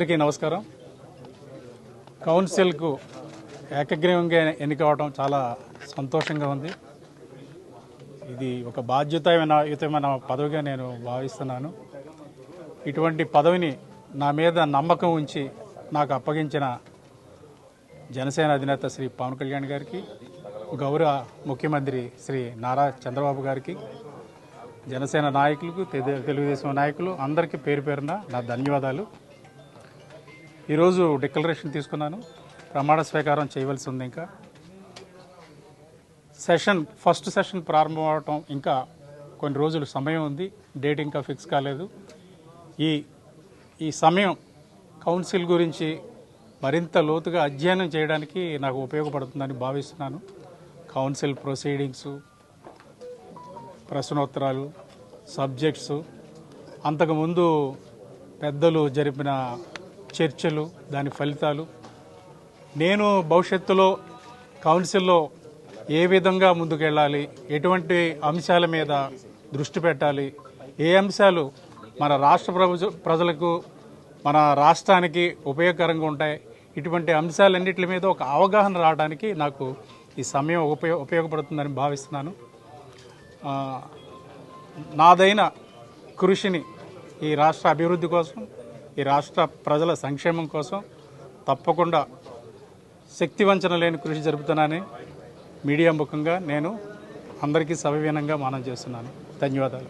అందరికీ నమస్కారం. కౌన్సిల్కు ఏకగ్రీవంగా ఎన్నికవడం చాలా సంతోషంగా ఉంది. ఇది ఒక బాధ్యతాయుతమైన పదవిగా నేను భావిస్తున్నాను. ఇటువంటి పదవిని నా మీద నమ్మకం ఉంచి నాకు అప్పగించిన జనసేన అధినేత శ్రీ పవన్ కళ్యాణ్ గారికి, గౌరవ ముఖ్యమంత్రి శ్రీ నారా చంద్రబాబు గారికి, జనసేన నాయకులకు, తెలుగుదేశం నాయకులు అందరికీ పేరు పేరున నా ధన్యవాదాలు. ఈరోజు డిక్లరేషన్ తీసుకున్నాను. ప్రమాణ స్వీకారం చేయవలసి ఉంది. ఇంకా ఫస్ట్ సెషన్ ప్రారంభం అవటం ఇంకా కొన్ని రోజులు సమయం ఉంది. డేట్ ఇంకా ఫిక్స్ కాలేదు. ఈ సమయం కౌన్సిల్ గురించి మరింత లోతుగా అధ్యయనం చేయడానికి నాకు ఉపయోగపడుతుందని భావిస్తున్నాను. కౌన్సిల్ ప్రొసీడింగ్స్, ప్రశ్నోత్తరాలు, సబ్జెక్ట్స్, అంతకుముందు పెద్దలు జరిపిన చర్చలు, దాని ఫలితాలు, నేను భవిష్యత్తులో కౌన్సిల్లో ఏ విధంగా ముందుకెళ్ళాలి, ఎటువంటి అంశాల మీద దృష్టి పెట్టాలి, ఏ అంశాలు మన రాష్ట్ర ప్రజలకు, మన రాష్ట్రానికి ఉపయోగకరంగా ఉంటాయి, ఇటువంటి అంశాలన్నిటి మీద ఒక అవగాహన రావడానికి నాకు ఈ సమయం ఉపయోగపడుతుందని భావిస్తున్నాను. నాదైన కృషిని ఈ రాష్ట్ర అభివృద్ధి కోసం, ఈ రాష్ట్ర ప్రజల సంక్షేమం కోసం తప్పకుండా శక్తివంచన లేని కృషి జరుపుతున్నానని మీడియా ముఖంగా నేను అందరికీ సవివీనంగా మనం చేస్తున్నాను. ధన్యవాదాలు.